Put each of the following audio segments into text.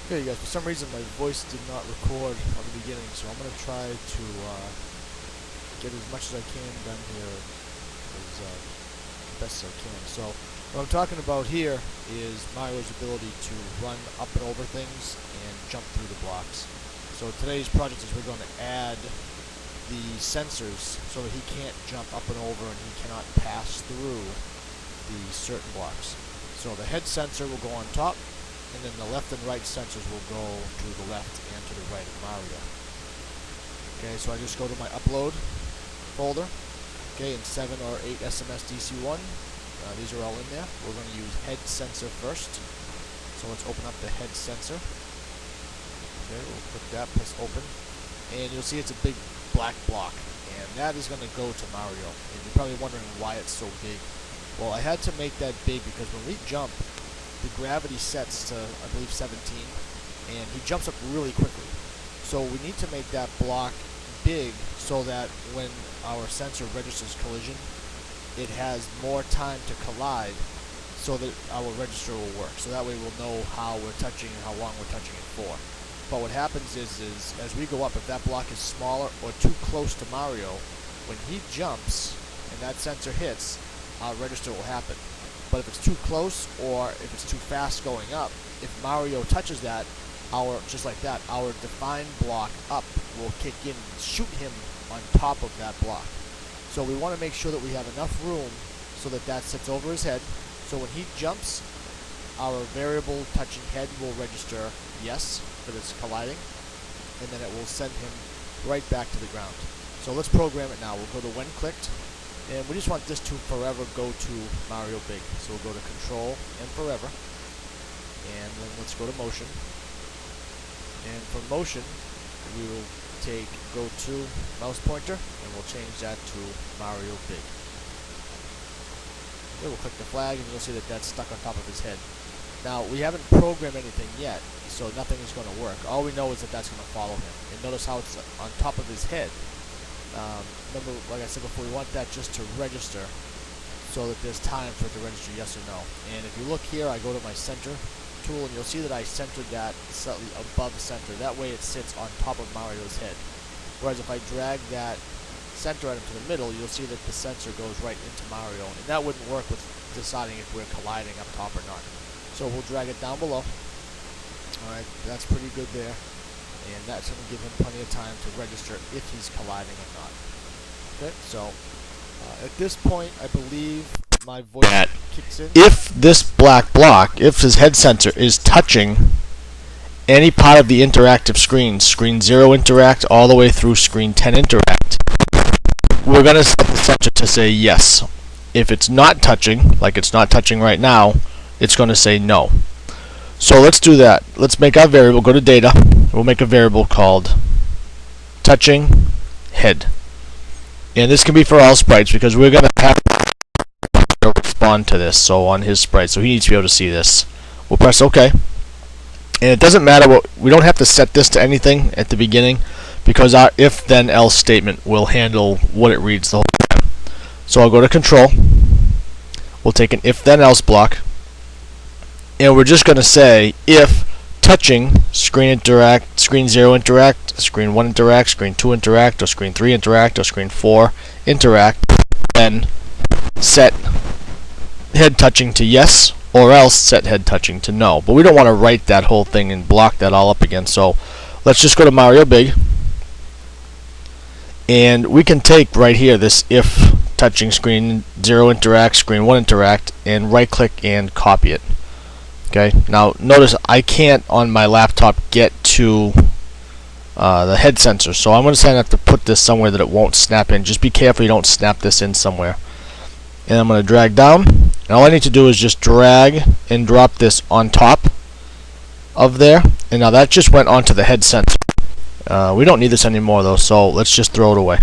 Okay, guys, for some reason my voice did not record on the beginning, so I'm going to try to get as much as I can done here as best as I can. So what I'm talking about here is Mario's ability to run up and over things and jump through the blocks. So today's project is we're going to add the sensors so that he can't jump up and over and he cannot pass through the certain blocks. So the head sensor will go on top, and then the left and right sensors will go to the left and to the right of Mario. Okay, so I just go to my upload folder, okay, in 7 or 8 SMS DC1. These are all in there. We're going to use head sensor first. So let's open up the head sensor. Okay, we'll click that, press open, and you'll see it's a big black block, and that is going to go to Mario. And you're probably wondering why it's so big. Well, I had to make that big because when we jump, the gravity sets to, I believe, 17, and he jumps up really quickly. So we need to make that block big so that when our sensor registers collision, it has more time to collide so that our register will work. So that way we'll know how we're touching and how long we're touching it for. But what happens is as we go up, if that block is smaller or too close to Mario, when he jumps and that sensor hits, our register will happen. But if it's too close or if it's too fast going up, if Mario touches that, just like that, our defined block up will kick in and shoot him on top of that block. So we want to make sure that we have enough room so that that sits over his head. So when he jumps, our variable touching head will register yes, that it's colliding, and then it will send him right back to the ground. So let's program it now. We'll go to when clicked. And we just want this to forever go to Mario Big. So we'll go to Control and Forever. And then let's go to Motion. And for Motion, we will go to mouse pointer, and we'll change that to Mario Big. Then we'll click the flag, and you'll see that that's stuck on top of his head. Now, we haven't programmed anything yet, so nothing is going to work. All we know is that that's going to follow him. And notice how it's on top of his head. Remember, like I said before, we want that just to register so that there's time for it to register yes or no. And if you look here, I go to my center tool, and you'll see that I centered that slightly above center. That way it sits on top of Mario's head. Whereas if I drag that center item to the middle, you'll see that the sensor goes right into Mario. And that wouldn't work with deciding if we're colliding up top or not. So we'll drag it down below. Alright, that's pretty good there. And that's going to give him plenty of time to register if he's colliding or not. Okay, so at this point, I believe my voice kicks in. If this black block, if his head sensor is touching any part of the interactive screen, screen 0 interact all the way through screen 10 interact, we're going to set the sensor to say yes. If it's not touching, like it's not touching right now, it's going to say no. So let's do that. Let's make our variable, go to data, we'll make a variable called touching head. And this can be for all sprites because we're going to have to respond to this, so on his sprite, so he needs to be able to see this. We'll press OK. And it doesn't matter we don't have to set this to anything at the beginning because our if then else statement will handle what it reads the whole time. So I'll go to control, we'll take an if then else block, and we're just going to say if touching screen interact, screen 0 interact, screen 1 interact, screen 2 interact, or screen 3 interact, or screen 4 interact, then set head touching to yes, or else set head touching to no. But we don't want to write that whole thing and block that all up again, so let's just go to Mario Big, and we can take right here this if touching screen 0 interact, screen 1 interact, and right click and copy it. Okay, now notice I can't on my laptop get to the head sensor, so I'm going to have to put this somewhere that it won't snap in. Just be careful you don't snap this in somewhere. And I'm going to drag down, and all I need to do is just drag and drop this on top of there, and now that just went onto the head sensor. We don't need this anymore though, so let's just throw it away.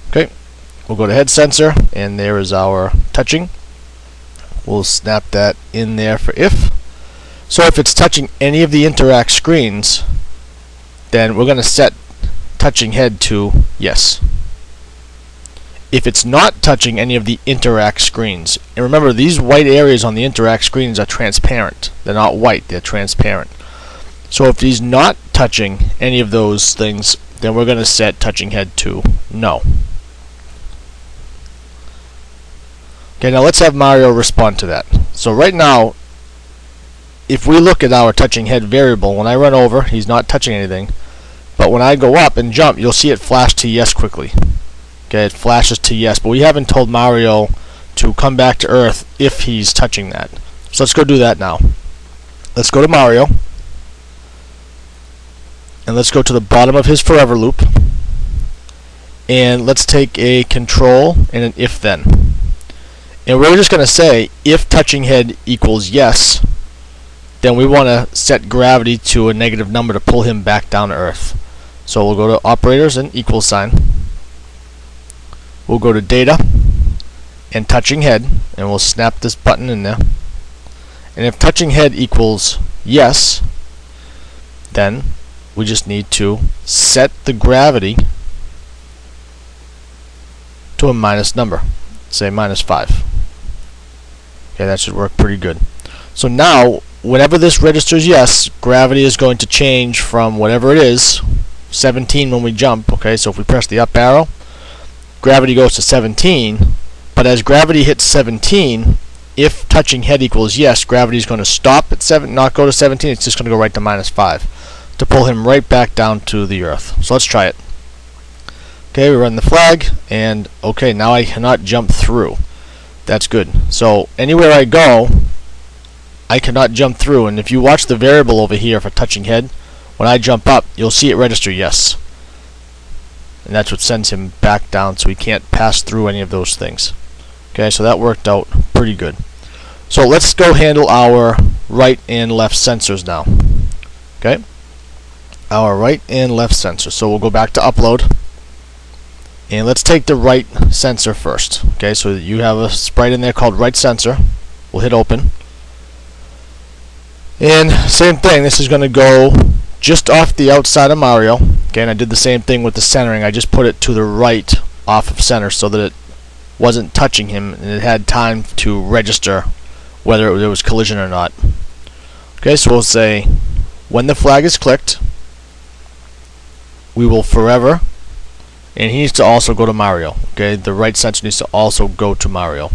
Okay, we'll go to head sensor, and there is our touching. We'll snap that in there for if. So if it's touching any of the interact screens, then we're going to set touching head to yes. If it's not touching any of the interact screens, and remember these white areas on the interact screens are transparent. They're not white, they're transparent. So if he's not touching any of those things, then we're going to set touching head to no. Okay, now let's have Mario respond to that. So right now, if we look at our touching head variable, when I run over, he's not touching anything. But when I go up and jump, you'll see it flash to yes quickly. Okay, it flashes to yes, but we haven't told Mario to come back to Earth if he's touching that. So let's go do that now. Let's go to Mario. And let's go to the bottom of his forever loop. And let's take a control and an if then. And we're just going to say if touching head equals yes, then we want to set gravity to a negative number to pull him back down to Earth. So we'll go to operators and equal sign. We'll go to data and touching head, and we'll snap this button in there. And if touching head equals yes, then we just need to set the gravity to a minus number, say -5. Okay, that should work pretty good. So now, whenever this registers yes, gravity is going to change from whatever it is, 17 when we jump. Okay, so if we press the up arrow, gravity goes to 17, but as gravity hits 17, if touching head equals yes, gravity is going to stop at not go to 17, it's just going to go right to -5 to pull him right back down to the Earth. So let's try it. Okay, we run the flag, and okay, now I cannot jump through. That's good. So anywhere I go, I cannot jump through, and if you watch the variable over here for touching head, when I jump up, you'll see it register yes. And that's what sends him back down, so he can't pass through any of those things. Okay, so that worked out pretty good. So let's go handle our right and left sensors now. Okay, our right and left sensor. So we'll go back to upload, and let's take the right sensor first. Okay, so you have a sprite in there called right sensor. We'll hit open. And same thing, this is going to go just off the outside of Mario. Okay, and I did the same thing with the centering. I just put it to the right off of center so that it wasn't touching him and it had time to register whether there was collision or not. Okay, so we'll say when the flag is clicked, we will forever, and he needs to also go to Mario. Okay, the right sensor needs to also go to Mario.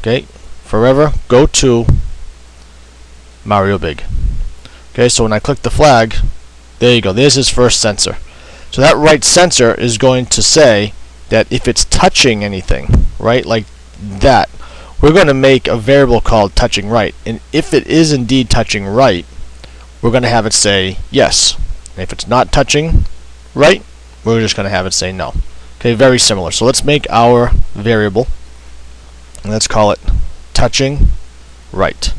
Okay, forever go to Mario Big. Okay, so when I click the flag, there you go, there's his first sensor. So that right sensor is going to say that if it's touching anything, right, like that, we're going to make a variable called touching right. And if it is indeed touching right, we're going to have it say yes. And if it's not touching right, we're just going to have it say no. Okay, very similar. So let's make our variable, and let's call it touching right.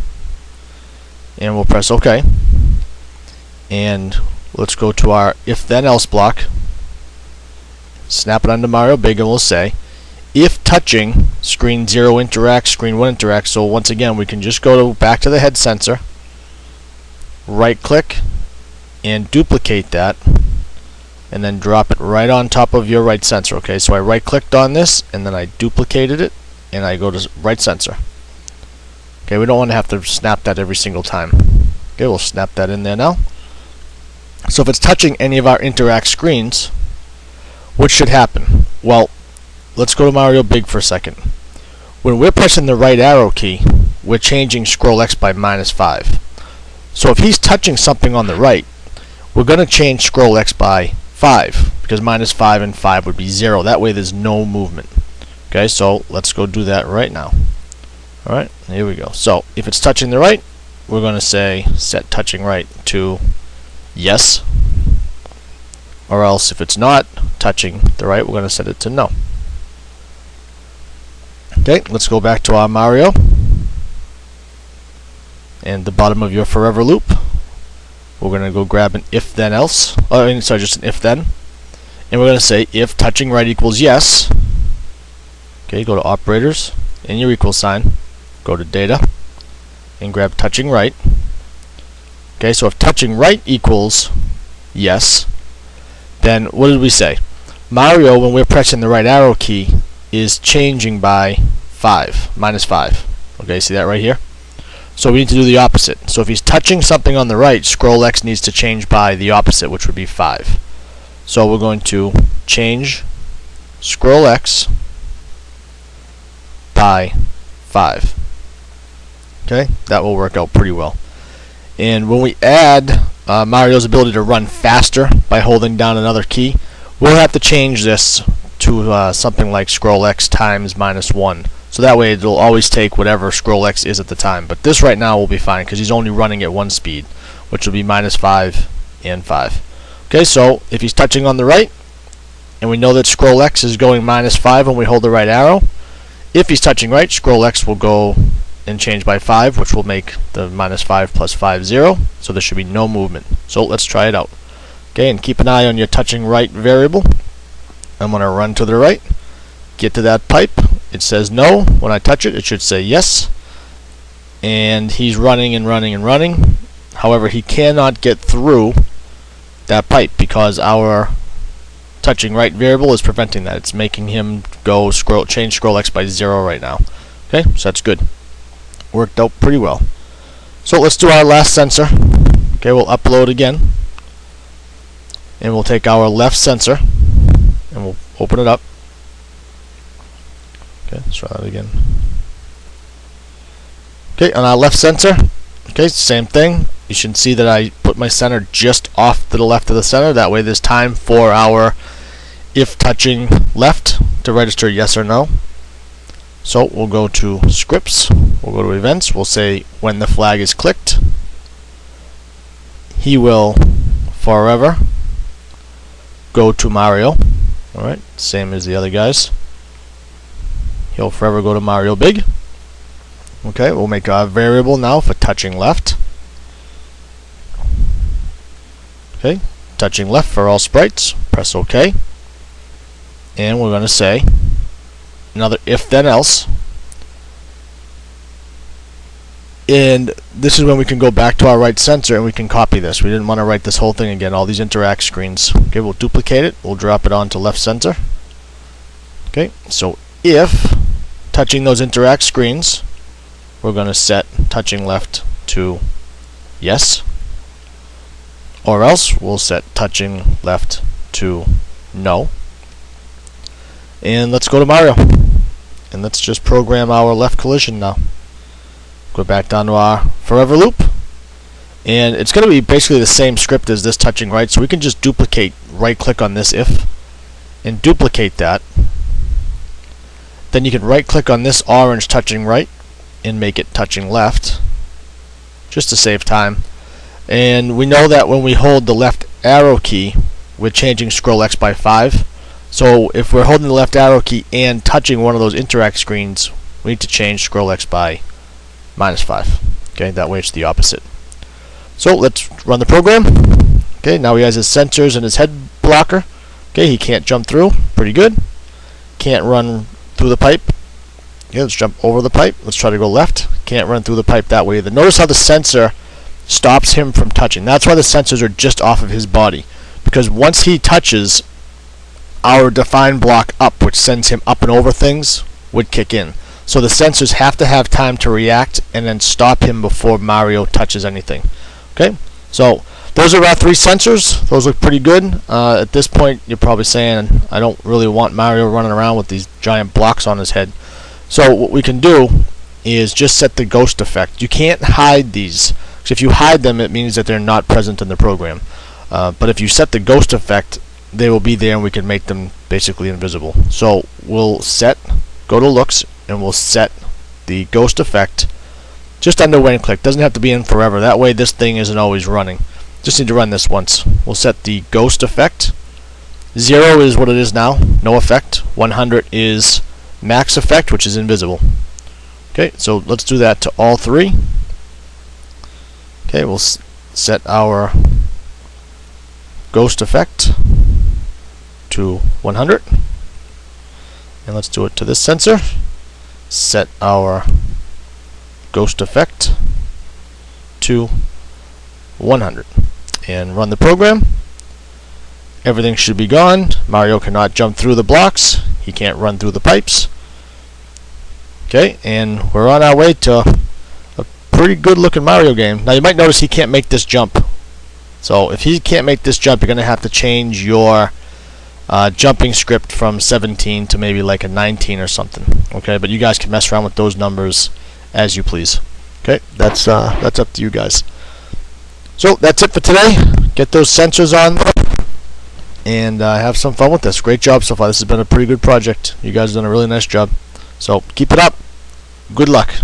And we'll press OK. And let's go to our if then else block, snap it onto Mario Big, and we'll say if touching screen 0 interacts, screen 1 interacts. So once again, we can just go back to the head sensor, right click, and duplicate that, and then drop it right on top of your right sensor. Okay, so I right clicked on this, and then I duplicated it, and I go to right sensor. Okay, we don't want to have to snap that every single time. Okay, we'll snap that in there now. So if it's touching any of our interact screens, what should happen? Well, let's go to Mario Big for a second. When we're pressing the right arrow key, we're changing scroll X by -5. So if he's touching something on the right, we're going to change scroll X by 5, because -5 and 5 would be 0. That way there's no movement. Okay, so let's go do that right now. Alright, here we go. So if it's touching the right, we're going to say set touching right to yes. Or else if it's not touching the right, we're going to set it to no. Okay, let's go back to our Mario. And the bottom of your forever loop, we're going to go grab an if then else. Oh, sorry, just an if then. And we're going to say if touching right equals yes. Okay, go to operators and your equal sign. Go to data and grab touching right. Okay, so if touching right equals yes, then what did we say? Mario, when we're pressing the right arrow key, is changing by 5, -5. Okay, see that right here? So we need to do the opposite. So if he's touching something on the right, scroll X needs to change by the opposite, which would be 5. So we're going to change scroll X by 5. Okay, that will work out pretty well. And when we add Mario's ability to run faster by holding down another key, we'll have to change this to something like scroll X times -1. So that way it'll always take whatever scroll X is at the time. But this right now will be fine because he's only running at 1 speed, which will be -5 and 5. Okay, so if he's touching on the right, and we know that scroll X is going -5 when we hold the right arrow, if he's touching right, scroll X will go and change by 5, which will make the -5 plus 5 0. So there should be no movement. So let's try it out. Okay, and keep an eye on your touching right variable. I'm going to run to the right, get to that pipe. It says no. When I touch it, it should say yes. And he's running and running and running. However, he cannot get through that pipe because our touching right variable is preventing that. It's making him go change scroll X by 0 right now. Okay, so that's good. Worked out pretty well. So let's do our last sensor. Okay, we'll upload again. And we'll take our left sensor and we'll open it up. Okay, let's try that again. Okay, on our left sensor, okay, same thing. You should see that I put my center just off to the left of the center. That way there's time for our if touching left to register yes or no. So we'll go to scripts, we'll go to events, we'll say when the flag is clicked, he will forever go to Mario. Alright, same as the other guys. He'll forever go to Mario Big. Okay, we'll make a variable now for touching left. Okay, touching left for all sprites. Press OK. And we're going to say another if then else. And this is when we can go back to our right sensor and we can copy this. We didn't want to write this whole thing again, all these interact screens. Okay, we'll duplicate it. We'll drop it onto left sensor. Okay, so if touching those interact screens, we're going to set touching left to yes. Or else we'll set touching left to no. And let's go to Mario. And let's just program our left collision now. Go back down to our forever loop. And it's going to be basically the same script as this touching right. So we can just duplicate, right click on this if, and duplicate that. Then you can right click on this orange touching right and make it touching left, just to save time. And we know that when we hold the left arrow key, we're changing scroll X by 5. So if we're holding the left arrow key and touching one of those interact screens, we need to change scroll X by -5. Okay, that way it's the opposite. So let's run the program. Okay, now he has his sensors and his head blocker. Okay, he can't jump through. Pretty good. Can't run through the pipe. Okay, let's jump over the pipe. Let's try to go left. Can't run through the pipe that way either. Notice how the sensor stops him from touching. That's why the sensors are just off of his body. Because once he touches, our define block up, which sends him up and over things, would kick in. So the sensors have to have time to react and then stop him before Mario touches anything. Okay, so those are our 3 sensors. Those look pretty good. At this point, you're probably saying, I don't really want Mario running around with these giant blocks on his head. So what we can do is just set the ghost effect. You can't hide these. So if you hide them, it means that they're not present in the program. But if you set the ghost effect, they will be there and we can make them basically invisible. So we'll go to looks, and we'll set the ghost effect just under when click. Doesn't have to be in forever. That way this thing isn't always running. Just need to run this once. We'll set the ghost effect. 0 is what it is now, no effect. 100 is max effect, which is invisible. Okay, so let's do that to all 3. Okay, we'll set our ghost effect to 100. And let's do it to this sensor. Set our ghost effect to 100. And run the program. Everything should be gone. Mario cannot jump through the blocks. He can't run through the pipes. Okay, and we're on our way to a pretty good looking Mario game. Now you might notice he can't make this jump. So if he can't make this jump, you're going to have to change your jumping script from 17 to maybe like a 19 or something. Okay, but you guys can mess around with those numbers as you please. Okay, that's up to you guys. So that's it for today. Get those sensors on and have some fun with this. Great job so far. This has been a pretty good project. You guys have done a really nice job. So keep it up. Good luck.